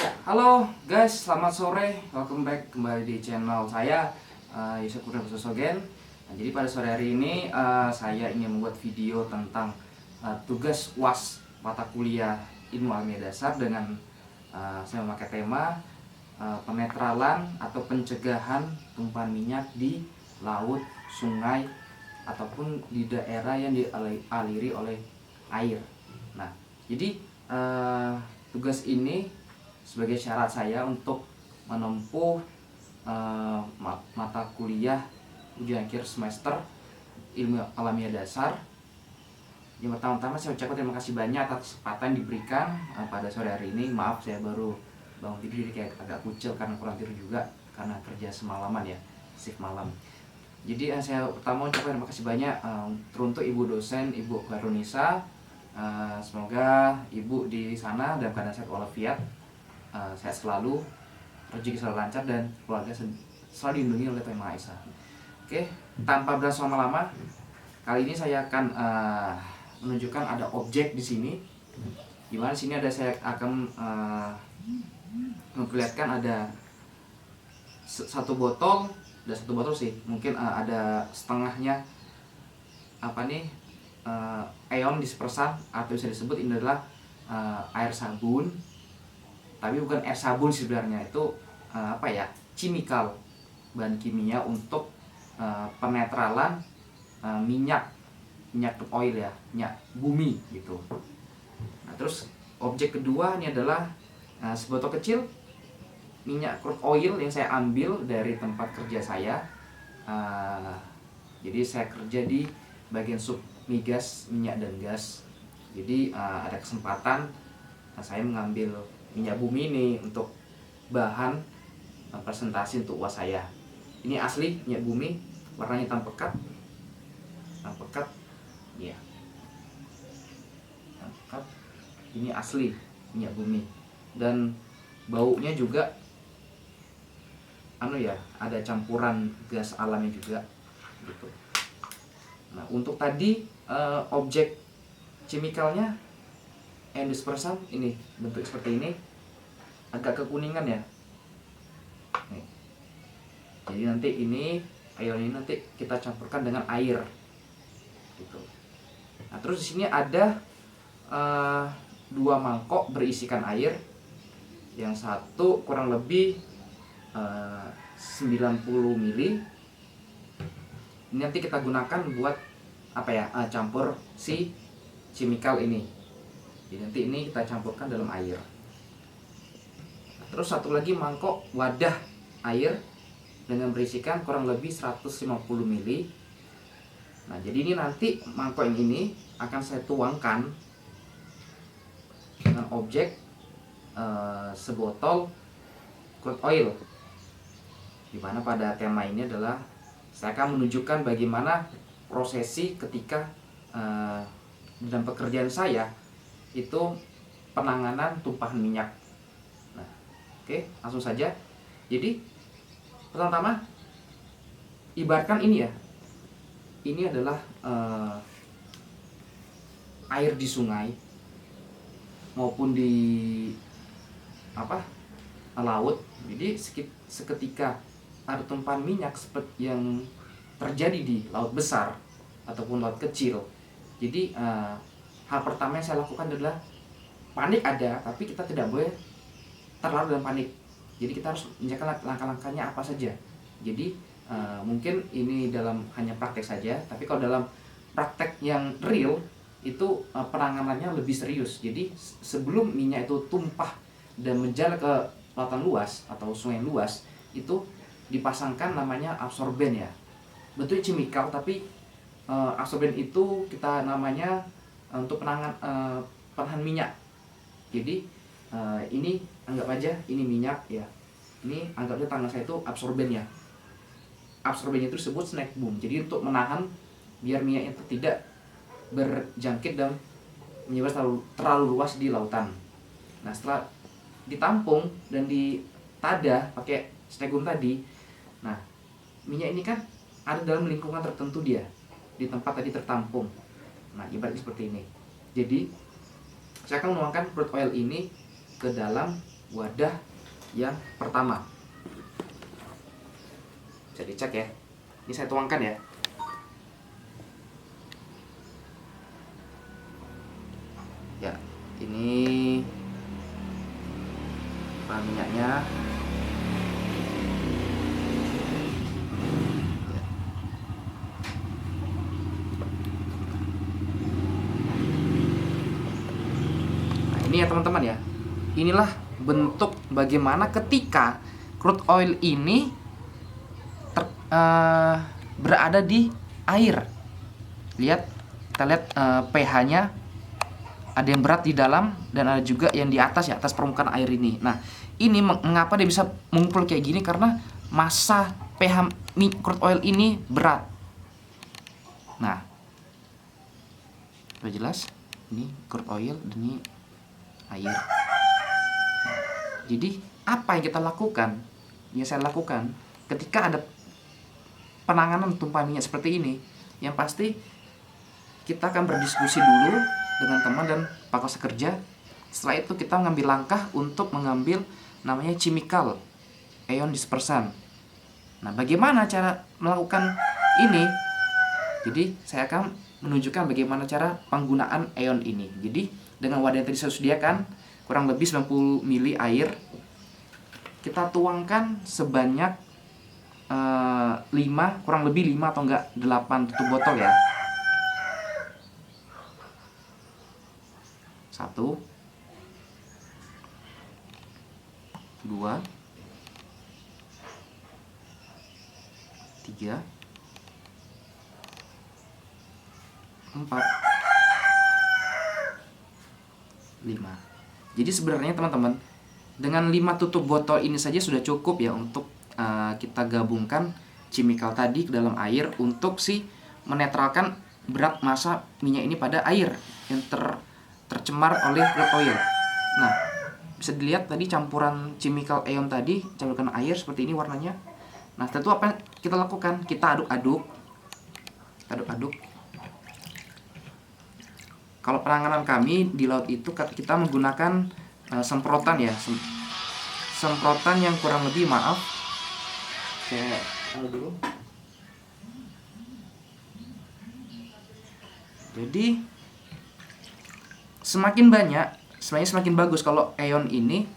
Halo guys, selamat sore. Welcome back kembali di channel saya, Yusuf Kurnia Sosogen. Nah, jadi pada sore hari ini saya ingin membuat video tentang tugas UAS mata kuliah Ilmu Alamiah Dasar dengan saya memakai tema penetralan atau pencegahan tumpahan minyak di laut, sungai ataupun di daerah yang dialiri oleh air. Nah, jadi tugas ini sebagai syarat saya untuk menempuh mata kuliah ujian akhir semester Ilmu Alamiah Dasar. Yang pertama-tama saya ucapkan terima kasih banyak atas kesempatan diberikan pada sore hari ini. Maaf saya baru bangun tidur jadi kayak agak kucil karena kurang tidur juga karena kerja semalaman ya, shift malam. Jadi saya pertama ucapkan terima kasih banyak teruntuk Ibu dosen, Ibu Karunisa. Semoga Ibu di sana dalam keadaan sehat walafiat, sehat selalu, rezeki selalu lancar, dan keluarga selalu dilindungi oleh Tuhan Maha Esa. Oke, tanpa berlama-lama, kali ini saya akan menunjukkan ada objek di sini. Di mana sini saya akan memperlihatkan ada satu botol, mungkin ada setengahnya ion dispersan, atau bisa disebut ini adalah air sabun. Tapi bukan air sabun sebenarnya, itu chemical, bahan kimia untuk penetralan minyak oil ya, minyak bumi gitu. Nah, terus objek kedua ini adalah sebotol kecil minyak crude oil yang saya ambil dari tempat kerja saya. Jadi saya kerja di bagian sub migas, minyak dan gas. Jadi ada kesempatan saya mengambil minyak bumi ini untuk bahan presentasi untuk UAS saya. Ini asli minyak bumi, warnanya hitam pekat, ya. Ini asli minyak bumi, dan baunya juga ada campuran gas alami juga gitu. Nah, untuk tadi objek chemicalnya dispersan ini bentuk seperti ini, agak kekuningan ya. Nih. Jadi nanti ion ini nanti kita campurkan dengan air gitu. Nah, terus di sini ada 2 mangkok berisikan air. Yang satu kurang lebih 90 ml. Ini nanti kita gunakan buat campur si chemical ini. Jadi nanti ini kita campurkan dalam air. Terus satu lagi mangkok wadah air dengan berisikan kurang lebih 150 ml. Nah, jadi ini nanti mangkok yang ini akan saya tuangkan dengan objek sebotol crude oil. Dimana pada tema ini adalah saya akan menunjukkan bagaimana prosesi ketika dalam pekerjaan saya itu penanganan tumpahan minyak. Nah, oke, langsung saja. Jadi pertama-tama ibaratkan ini ya, ini adalah air di sungai maupun di laut. Jadi seketika ada tumpahan minyak seperti yang terjadi di laut besar ataupun laut kecil, jadi hal pertama yang saya lakukan adalah panik ada, tapi kita tidak boleh terlalu dalam panik. Jadi kita harus menjaga langkah-langkahnya apa saja. Jadi mungkin ini dalam hanya praktek saja, tapi kalau dalam praktek yang real itu penanganannya lebih serius. Jadi sebelum minyak itu tumpah dan menjalar ke lautan luas atau sungai luas, itu dipasangkan namanya absorben ya. Bentuknya chemical, tapi absorben itu kita namanya untuk penahan minyak. Jadi ini anggap aja ini minyak ya. Ini anggapnya tangan saya itu absorbennya. Absorbennya itu disebut snack boom. Jadi untuk menahan biar minyak itu tidak berjangkit dan menyebar terlalu luas di lautan. Nah, setelah ditampung dan ditada pakai snack boom tadi, nah minyak ini kan ada dalam lingkungan tertentu dia di tempat tadi tertampung. Nah, ibaratnya seperti ini. Jadi saya akan menuangkan crude oil ini ke dalam wadah yang pertama. Bisa dicek ya. Ini saya tuangkan ya. Ya, ini bahan minyaknya. Ya. Nah, ini ya teman-teman ya. Inilah bentuk bagaimana ketika crude oil ini berada di air. Lihat, kita lihat pH-nya ada yang berat di dalam dan ada juga yang di atas ya, atas permukaan air ini. Nah, ini mengapa dia bisa mengumpul kayak gini, karena massa pH crude oil ini berat. Nah, sudah jelas, ini crude oil dan ini air. Jadi apa yang kita lakukan? Yang saya lakukan ketika ada penanganan tumpahan minyak seperti ini, yang pasti kita akan berdiskusi dulu dengan teman dan pak kuasa kerja. Setelah itu kita mengambil langkah untuk mengambil namanya chemical ion dispersan. Nah, bagaimana cara melakukan ini? Jadi saya akan menunjukkan bagaimana cara penggunaan ion ini. Jadi dengan wadah yang tadi saya sediakan, kurang lebih 90 ml air, kita tuangkan sebanyak 5, kurang lebih 5 atau enggak 8 tutup botol ya. 1, 2, 3, 4, 5. Jadi sebenarnya teman-teman, dengan 5 tutup botol ini saja sudah cukup ya untuk kita gabungkan chemical tadi ke dalam air untuk menetralkan berat massa minyak ini pada air yang tercemar oleh crude oil. Nah, bisa dilihat tadi campuran chemical ion tadi campurkan air seperti ini warnanya. Nah, tentu apa yang kita lakukan? Kita aduk-aduk. Kalau penanganan kami di laut itu kita menggunakan semprotan ya, semprotan yang kurang lebih, maaf, saya dulu. Jadi semakin banyak, sebenarnya semakin bagus kalau ion ini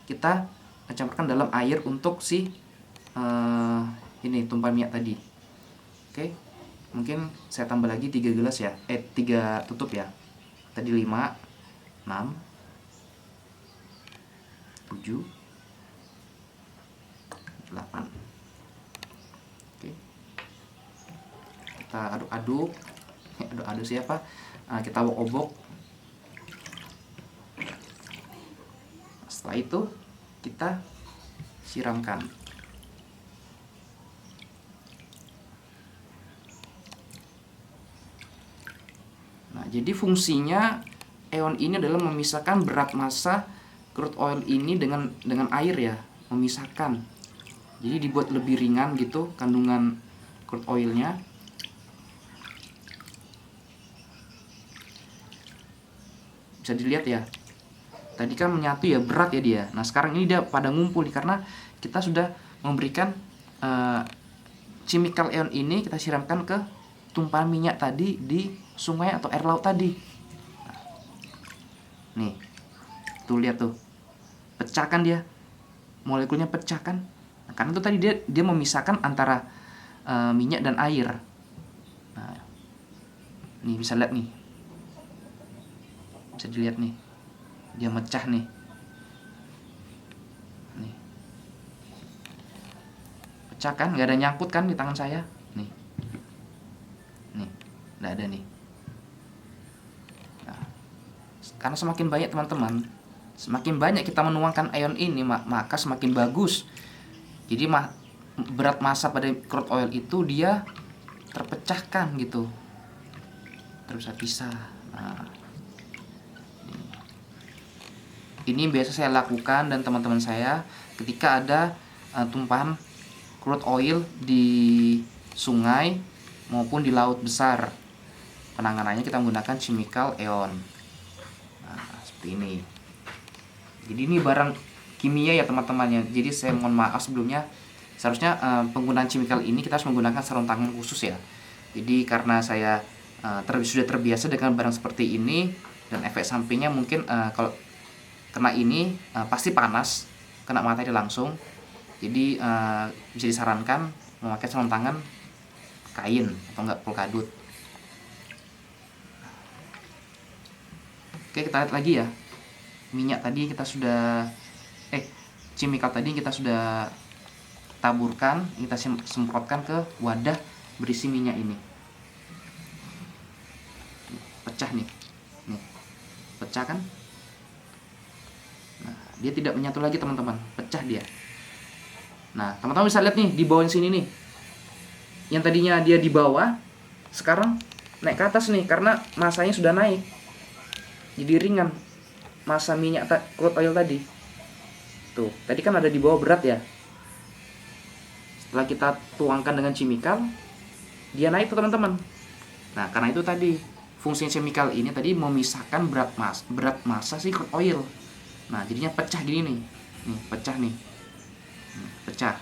kita campurkan dalam air untuk ini tumpahan minyak tadi. Oke, mungkin saya tambah lagi 3 gelas ya, 3 tutup ya. Tadi 5, 6, 7, 8. Oke, kita aduk-aduk. Aduk-aduk siapa? Kita obok-obok. Setelah itu kita siramkan. Nah, jadi fungsinya ion ini adalah memisahkan berat massa crude oil ini dengan air ya, memisahkan. Jadi dibuat lebih ringan gitu kandungan crude oilnya. Bisa dilihat ya. Tadi kan menyatu ya, berat ya dia. Nah, sekarang ini dia pada ngumpul nih karena kita sudah memberikan chemical ion ini, kita siramkan ke tumpahan minyak tadi di sungai atau air laut tadi. Nih, tuh lihat tuh, pecah kan dia, molekulnya pecah kan. Nah, karena itu tadi dia memisahkan antara minyak dan air. Nah, nih bisa lihat nih, bisa dilihat nih, dia mecah nih. Nih, pecah kan, nggak ada nyangkut kan di tangan saya. Nih, nggak ada nih. Nah, karena semakin banyak teman-teman, semakin banyak kita menuangkan ion ini, maka semakin bagus. Jadi berat massa pada crude oil itu dia terpecahkan gitu, terpisah. Nah, ini biasa saya lakukan dan teman-teman saya ketika ada tumpahan crude oil di sungai maupun di laut besar. Penanganannya kita menggunakan chemical ion. Nah, seperti ini. Jadi ini barang kimia ya teman-teman ya. Jadi saya mohon maaf sebelumnya. Seharusnya penggunaan chemical ini kita harus menggunakan sarung tangan khusus ya. Jadi karena saya sudah terbiasa dengan barang seperti ini, dan efek sampingnya mungkin kalau kena ini pasti panas, kena materi langsung. Jadi bisa disarankan memakai sarung tangan kain atau enggak polkadot. Oke, kita lihat lagi ya. Minyak tadi kita sudah chemical tadi kita sudah taburkan, kita semprotkan ke wadah berisi minyak ini. Pecah nih. Nih. Pecah kan? Nah, dia tidak menyatu lagi teman-teman, pecah dia. Nah, teman-teman bisa lihat nih di bawah sini nih. Yang tadinya dia di bawah, sekarang naik ke atas nih karena masanya sudah naik. Jadi ringan masa minyak crude oil tadi. Tuh, tadi kan ada di bawah berat ya. Setelah kita tuangkan dengan chemical, dia naik tuh teman-teman. Nah, karena itu tadi fungsi chemical ini tadi memisahkan berat massa si crude oil. Nah, jadinya pecah gini nih. Nih, pecah nih. Pecah.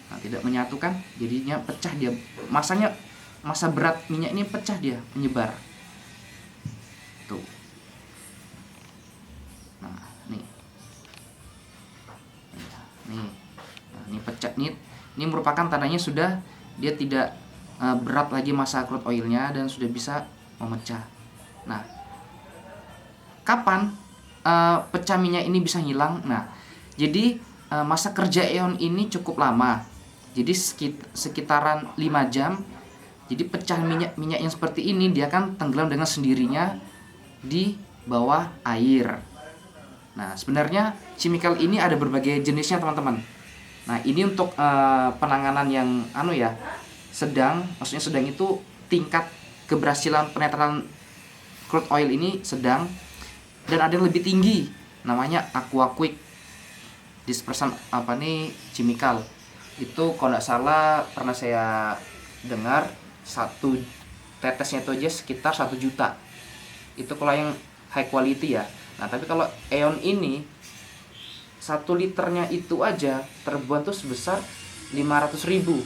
Nah, tidak menyatukan, jadinya pecah dia. Massa berat minyak ini pecah dia, menyebar. Tuh. Nah, nih. Nih. Nah, ini pecah nih. Ini merupakan tandanya sudah dia tidak berat lagi massa crude oilnya dan sudah bisa memecah. Nah, kapan pecah minyak ini bisa hilang? Nah, jadi masa kerja ion ini cukup lama. Jadi sekitaran 5 jam. Jadi pecah minyak yang seperti ini dia akan tenggelam dengan sendirinya di bawah air. Nah, sebenarnya chemical ini ada berbagai jenisnya teman-teman. Nah, ini untuk penanganan yang sedang, maksudnya sedang itu tingkat keberhasilan penetralan crude oil ini sedang, dan ada yang lebih tinggi namanya aqua quick dispersion chemical. Itu kalau nggak salah pernah saya dengar satu tetesnya itu aja sekitar 1 juta. Itu kalau yang high quality ya. Nah, tapi kalau Aeon ini 1 liternya itu aja terbuat tuh sebesar 500.000,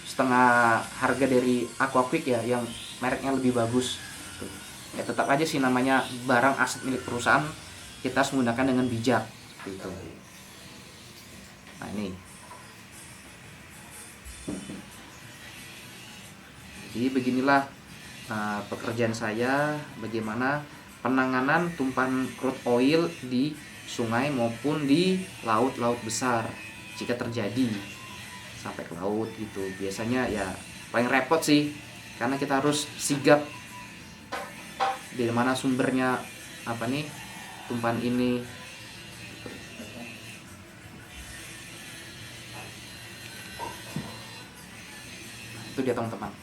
setengah harga dari Aqua Quick ya, yang mereknya lebih bagus. Ya tetap aja sih namanya barang aset milik perusahaan, kita harus menggunakan dengan bijak gitu. Nah, ini. Jadi beginilah pekerjaan saya, bagaimana penanganan tumpahan crude oil di sungai maupun di laut-laut besar jika terjadi sampai ke laut gitu. Biasanya ya paling repot sih, karena kita harus sigap dari mana sumbernya tumpahan ini. Itu dia teman-teman.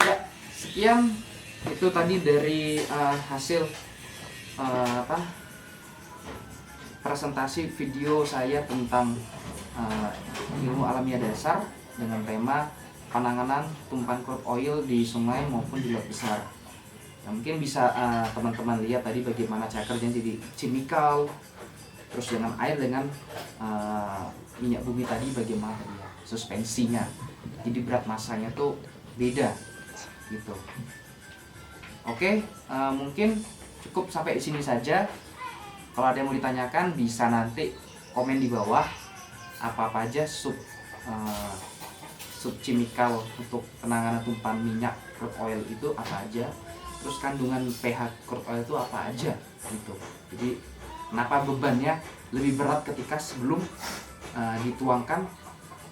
Ya, sekian itu tadi dari hasil presentasi video saya tentang ilmu alamiah dasar dengan tema penanganan tumpahan crude oil di sungai maupun di laut besar. Nah, mungkin bisa teman-teman lihat tadi bagaimana cara kerjanya jadi chemical, terus dengan air, dengan minyak bumi tadi bagaimana tadi ya, suspensinya. Jadi berat massanya tuh beda gitu. Oke, mungkin cukup sampai di sini saja. Kalau ada yang mau ditanyakan bisa nanti komen di bawah, apa-apa aja sub chemical untuk penanganan tumpahan minyak crude oil itu apa aja, terus kandungan pH crude oil itu apa aja gitu. Jadi kenapa bebannya lebih berat ketika sebelum dituangkan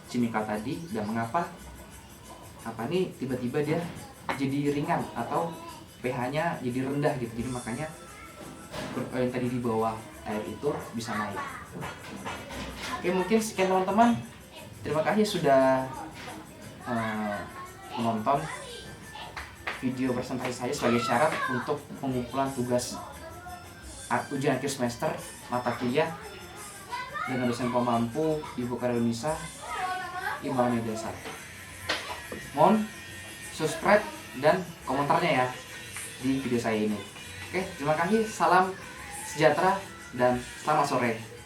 chemical tadi, dan mengapa tiba-tiba dia jadi ringan atau pH-nya jadi rendah gitu. Jadi makanya crude oil yang tadi di bawah air itu bisa naik. Oke, mungkin sekian teman-teman. Terima kasih sudah menonton video presentasi saya sebagai syarat untuk pengumpulan tugas ujian akhir semester mata kuliah dengan dosen pemampu Ibu Karolisa Ilmu Alamiah Dasar. Mohon subscribe dan komentarnya ya di video saya ini. Oke, terima kasih. Salam sejahtera dan selamat sore.